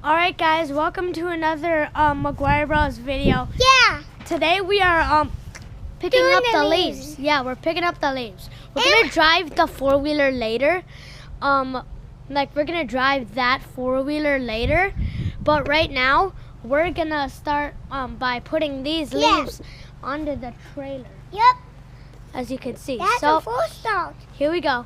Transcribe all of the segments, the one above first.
Alright guys, welcome to another McGuire Bros video. Yeah. Today we are picking Doing up the the leaves. leaves. Yeah, we're picking up the leaves. We're gonna drive the four-wheeler later. We're gonna drive that four-wheeler later. But right now, we're gonna start by putting these leaves onto the trailer. Yep. As you can see. That's So a full start. here we go.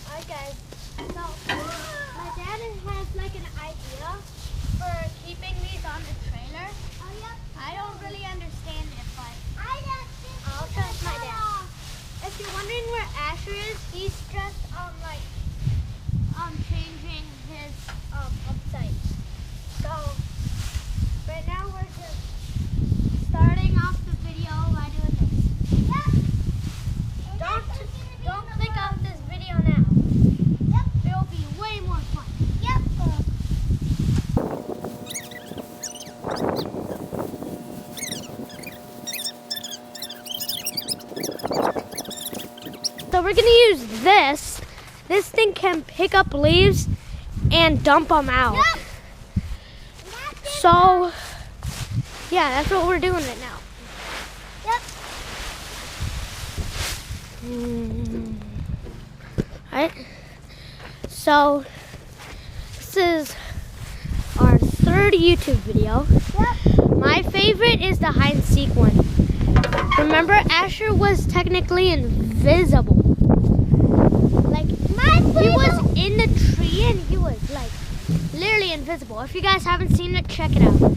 Alright guys, so my dad has like an idea for keeping these on the trailer. Oh, yep. I don't really understand it, but I don't think I'll trust my dad. If you're wondering where Asher is, he's just changing his upside. So right now we're just starting off the video by doing this. Yep. Don't click off this video now. Yep. It'll be way more fun. Yep. So we're gonna use this. This thing can pick up leaves and dump them out. Yep. So yeah, that's what we're doing right now. Yep. Alright. So this is our third YouTube video. Yep. My favorite is the hide and seek one. Remember, Asher was technically invisible. Like, he was in the tree and he was like literally invisible. If you guys haven't seen it, check it out. My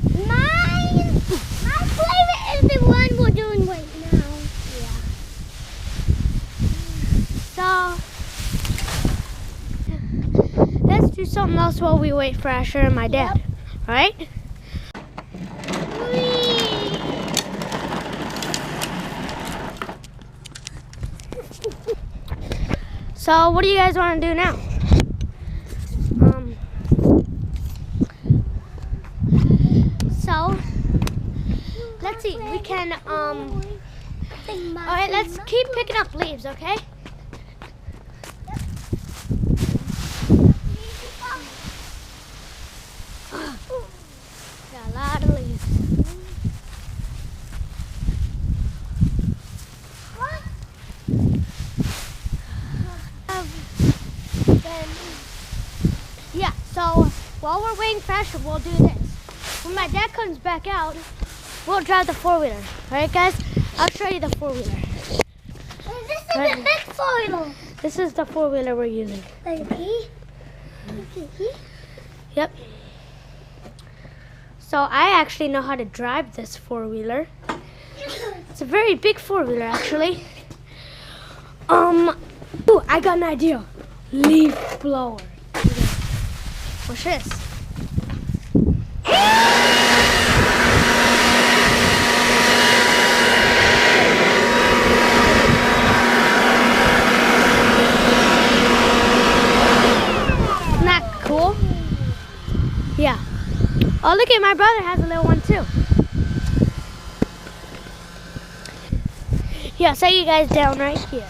favorite is the one we're doing right now. So let's do something else while we wait for Asher and my dad. Yep. All right? So what do you guys want to do now? So let's see. We can all right, let's keep picking up leaves, okay? Got a lot of leaves. Yeah, so while we're waiting for Asher, we'll do this. When my dad comes back out, we'll drive the four-wheeler. All right, guys? I'll show you the four-wheeler. This is the big foil. This is the four-wheeler we're using. Okay. Yep. So I actually know how to drive this four-wheeler. It's a very big four-wheeler, actually. Ooh, I got an idea. Leaf blower. Watch this. Isn't that cool? Yeah. Oh, look at my brother has a little one too. Yeah, set you guys down right here.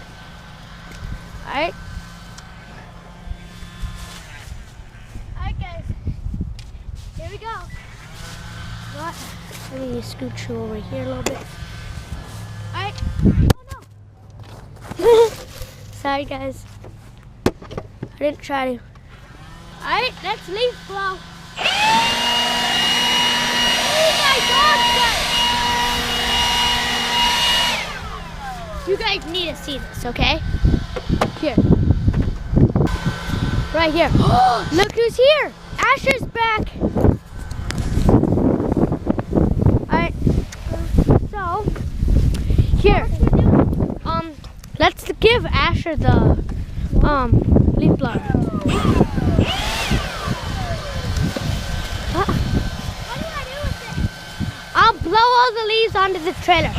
Alright? Alright guys. Here we go. What? Let me scooch you over here a little bit. Alright. Oh no. Sorry guys. I didn't try to. Alright, let's leaf blow. Oh my God, guys! You guys need to see this, okay? Here. Right here. Look who's here! Asher's back! Alright. So, here. Let's give Asher the leaf blower. I'll blow all the leaves onto the trailer.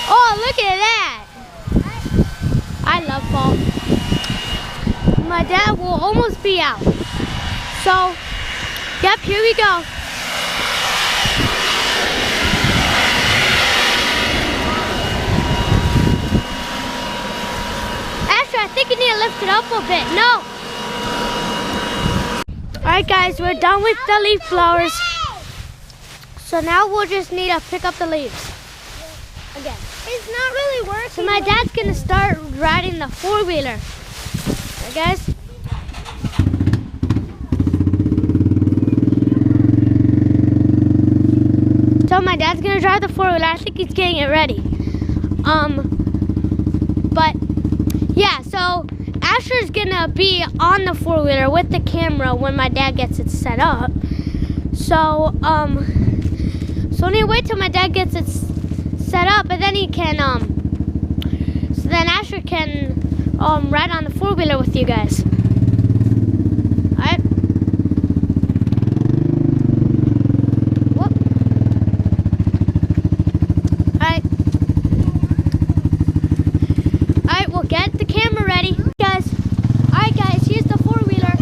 Oh, look at that. I love fall. My dad will almost be out. So, yep, here we go. lift it up a bit. No. Alright guys, we're done with the leaf blowers. So now we'll just need to pick up the leaves again. It's not really working. So my dad's gonna start riding the four-wheeler. Alright guys. So my dad's gonna drive the four-wheeler. I think he's getting it ready. But yeah, so Asher's gonna be on the four-wheeler with the camera when my dad gets it set up. So so I need to wait till my dad gets it set up, and then he can so then Asher can ride on the four-wheeler with you guys. Alright. Whoop. Alright. Alright, we'll get the camera ready. Guys. Alright guys, here's the four-wheeler.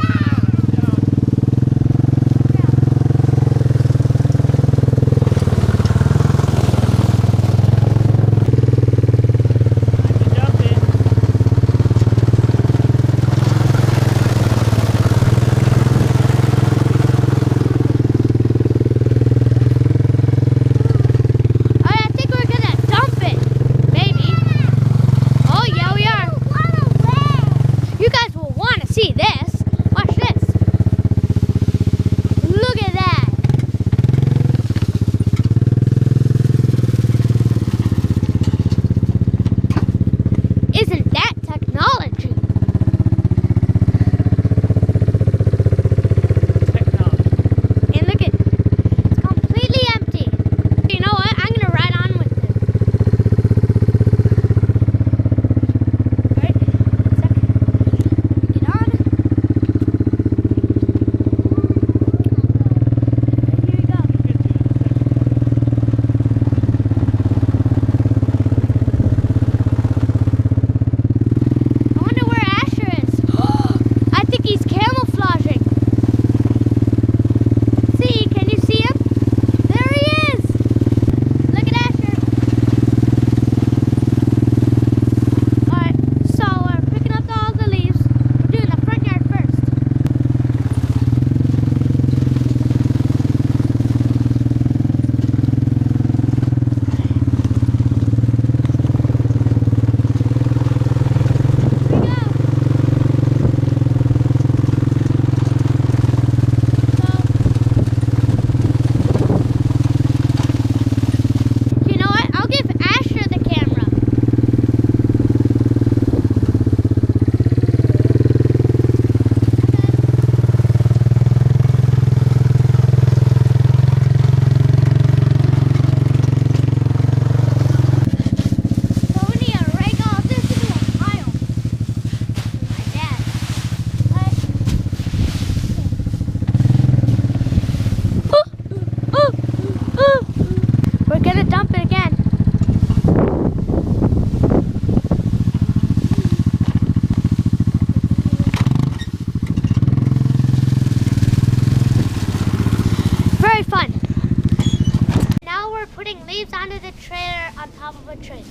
Leaves onto the trailer on top of a trailer.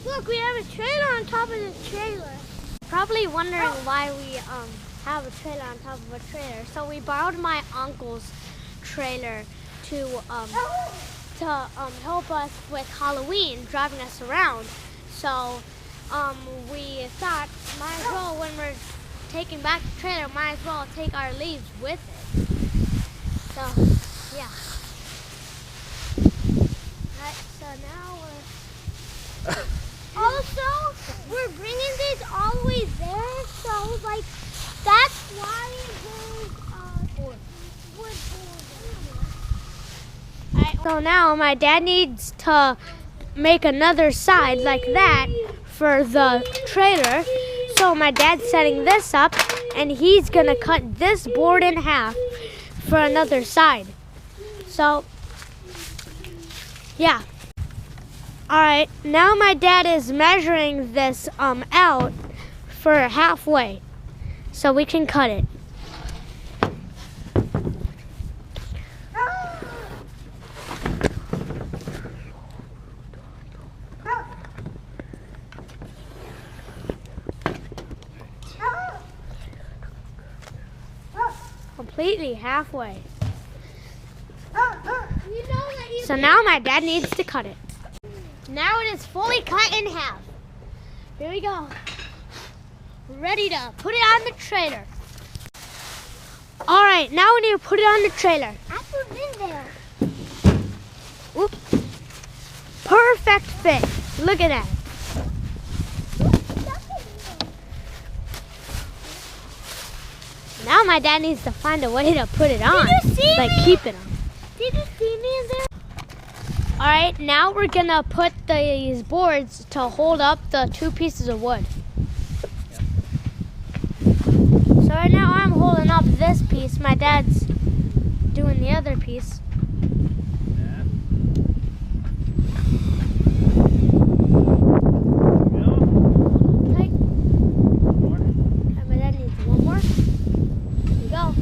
Look, we have a trailer on top of the trailer. Probably wondering why we have a trailer on top of a trailer. So we borrowed my uncle's trailer to help us with Halloween, driving us around. So we thought, might as well, when we're taking back the trailer, might as well take our leaves with it. So, yeah. Alright, so now we're... Also, we're bringing this all the way there, so, like, that's why there's wood board Alright, so now my dad needs to make another side like that for the trailer. So my dad's setting this up, and he's gonna cut this board in half for another side. So, yeah. Alright, now my dad is measuring this out for halfway, so we can cut it. completely halfway. You know that you So now my dad needs to cut it. Now it is fully cut in half. Here we go. Ready to put it on the trailer. All right, now we need to put it on the trailer. I put it in there. Whoop. Perfect fit. Look at that. Now my dad needs to find a way to put it on. Did you see like me? keep it on. Did you see me in there? All right, now we're gonna put these boards to hold up the 2 pieces of wood. So right now I'm holding up this piece. My dad's doing the other piece. Okay. And my dad needs one more. Here we go.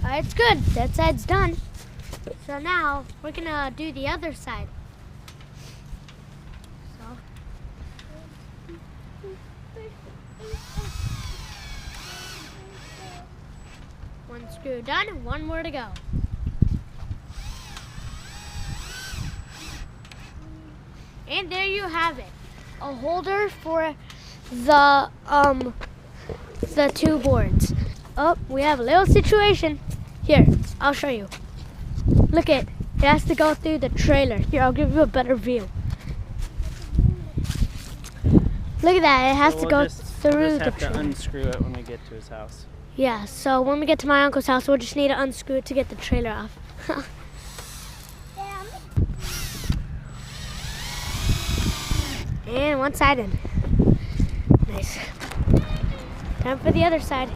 Alright, it's good. That side's done. So now we're gonna do the other side. So one screw done, one more to go. And there you have it. A holder for the 2 boards. Oh, we have a little situation. Here, I'll show you. Look it has to go through the trailer. Here, I'll give you a better view. Look at that, it has to go through we'll the just have to trailer. unscrew it when we get to his house. Yeah, so when we get to my uncle's house, we'll just need to unscrew it to get the trailer off. And one side in. Nice. Time for the other side.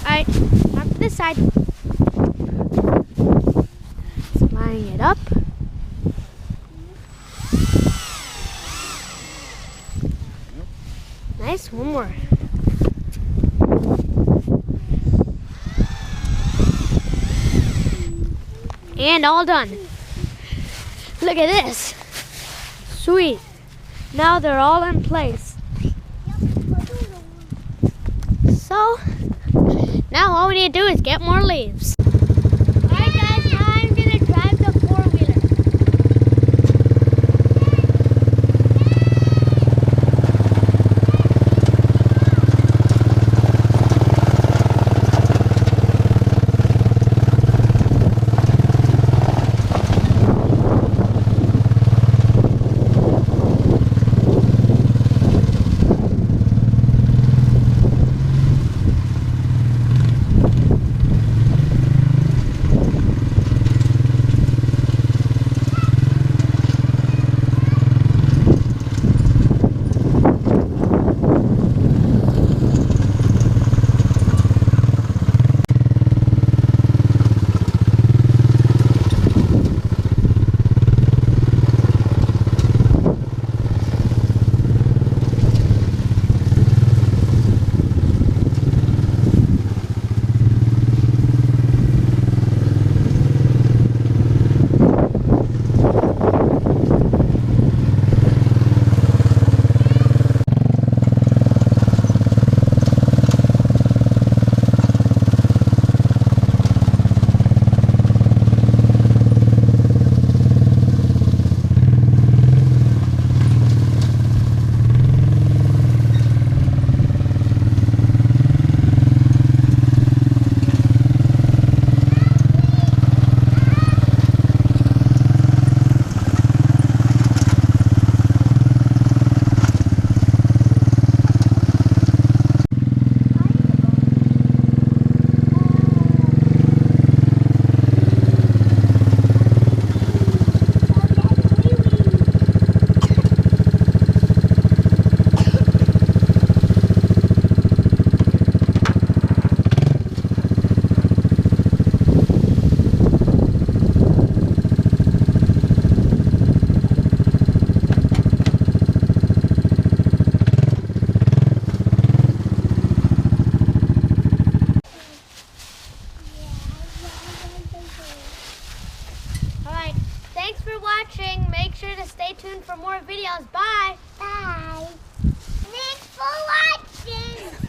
Alright, time for this side. Just lining it up. Nice, one more. And all done. Look at this. Sweet. Now they're all in place. So, now all we need to do is get more leaves. Alright guys, now I'm going to drive the 4-wheeler. for watching. Make sure to stay tuned for more videos. Bye. Bye. Thanks for watching.